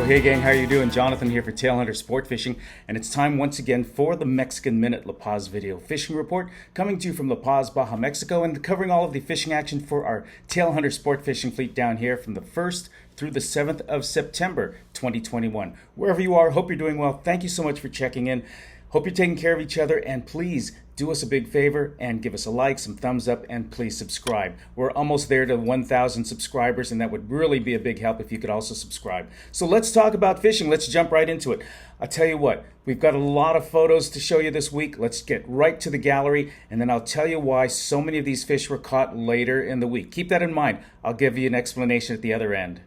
Hey gang, how you doing? Jonathan here for Tailhunter Sportfishing, and it's time once again for the Mexican Minute La Paz video fishing report, coming to you from La Paz, Baja, Mexico, and covering all of the fishing action for our Tailhunter Sportfishing fleet down here from the 1st through the 7th of September 2021. Wherever you are, hope you're doing well. Thank you so much for checking in. Hope you're taking care of each other, and please do us a big favor and give us a like, some thumbs up, and please subscribe. We're almost there to 1,000 subscribers, and that would really be a big help if you could also subscribe. So let's talk about fishing. Let's jump right into it. I'll tell you what, we've got a lot of photos to show you this week. Let's get right to the gallery, and then I'll tell you why so many of these fish were caught later in the week. Keep that in mind. I'll give you an explanation at the other end.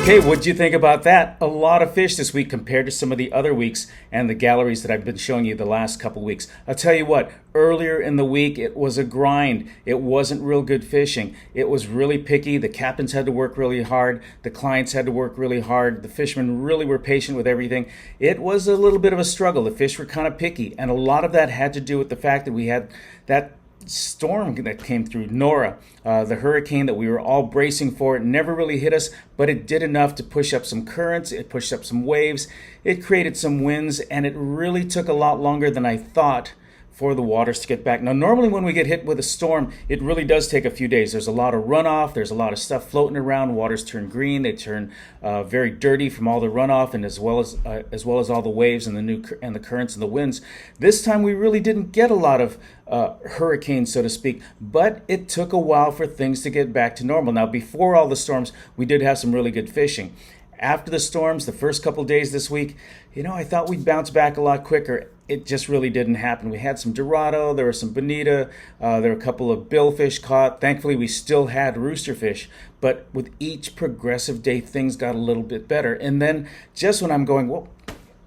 Okay, what'd you think about that? A lot of fish this week compared to some of the other weeks and the galleries that I've been showing you the last couple weeks. I'll tell you what, earlier in the week it was a grind. It wasn't real good fishing. It was really picky. The captains had to work really hard. The clients had to work really hard. The fishermen really were patient with everything. It was a little bit of a struggle. The fish were kind of picky, and a lot of that had to do with the fact that we had that storm that came through, Nora, the hurricane that we were all bracing for. It never really hit us, but it did enough to push up some currents. It pushed up some waves. It created some winds, and it really took a lot longer than I thought for the waters to get back. Now, normally when we get hit with a storm, it really does take a few days. There's a lot of runoff. There's a lot of stuff floating around. Waters turn green. They turn very dirty from all the runoff, and as well as all the waves and the currents and the winds. This time we really didn't get a lot of hurricanes, so to speak, but it took a while for things to get back to normal. Now, before all the storms, we did have some really good fishing. After the storms, the first couple days this week, I thought we'd bounce back a lot quicker. It just really didn't happen. We had some Dorado, there were some bonita, there were a couple of billfish caught. Thankfully, we still had roosterfish, but with each progressive day, things got a little bit better. And then just when I'm going, well,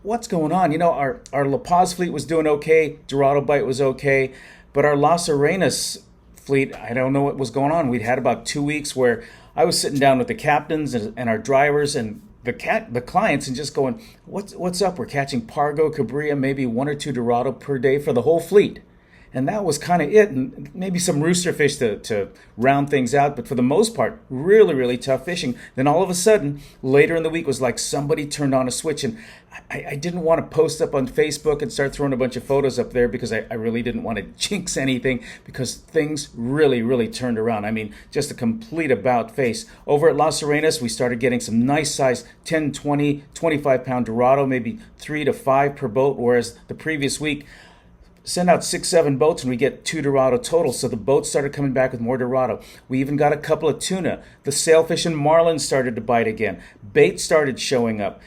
what's going on? Our La Paz fleet was doing okay, Dorado bite was okay, but our Las Arenas fleet, I don't know what was going on. We'd had about 2 weeks where I was sitting down with the captains and our drivers and the clients and just going, what's up? We're catching Pargo, Cabrilla, maybe 1 or 2 Dorado per day for the whole fleet. And that was kind of it, and maybe some roosterfish to round things out. But for the most part, really, really tough fishing. Then all of a sudden, later in the week, was like somebody turned on a switch. And I didn't want to post up on Facebook and start throwing a bunch of photos up there because I really didn't want to jinx anything, because things really, really turned around. I mean, just a complete about face. Over at Las Arenas, we started getting some nice size 10, 20, 25-pound Dorado, maybe 3 to 5 per boat, whereas the previous week, send out 6, 7 boats and we get 2 Dorado total. So the boats started coming back with more Dorado. We even got a couple of tuna. The sailfish and marlin started to bite again. Bait started showing up.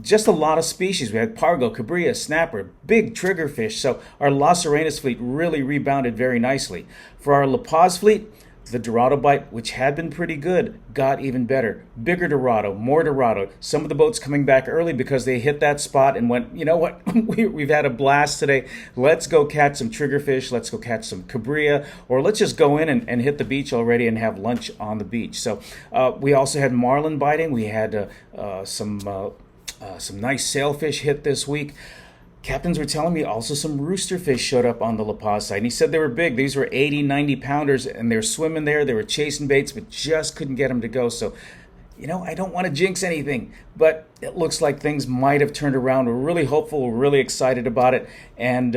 Just a lot of species. We had pargo, cabria, snapper, big triggerfish. So our La Serena's fleet really rebounded very nicely. For our La Paz fleet, the Dorado bite, which had been pretty good, got even better. Bigger Dorado, more Dorado. Some of the boats coming back early because they hit that spot and went, you know what, we've had a blast today. Let's go catch some triggerfish. Let's go catch some cabria. Or let's just go in and hit the beach already and have lunch on the beach. So we also had marlin biting. We had some nice sailfish hit this week. Captains were telling me also some roosterfish showed up on the La Paz side. And he said they were big. These were 80, 90 pounders, and they were swimming there. They were chasing baits, but just couldn't get them to go. So, I don't want to jinx anything, but it looks like things might have turned around. We're really hopeful. We're really excited about it. And,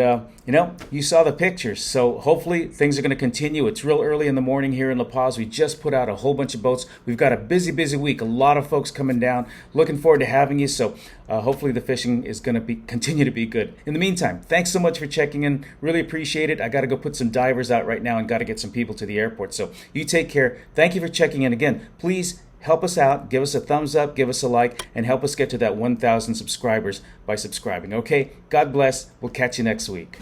you saw the pictures. So hopefully things are going to continue. It's real early in the morning here in La Paz. We just put out a whole bunch of boats. We've got a busy, busy week. A lot of folks coming down. Looking forward to having you. So hopefully the fishing is going to continue to be good. In the meantime, thanks so much for checking in. Really appreciate it. I got to go put some divers out right now and got to get some people to the airport. So you take care. Thank you for checking in. Again, please help us out, give us a thumbs up, give us a like, and help us get to that 1,000 subscribers by subscribing. Okay? God bless. We'll catch you next week.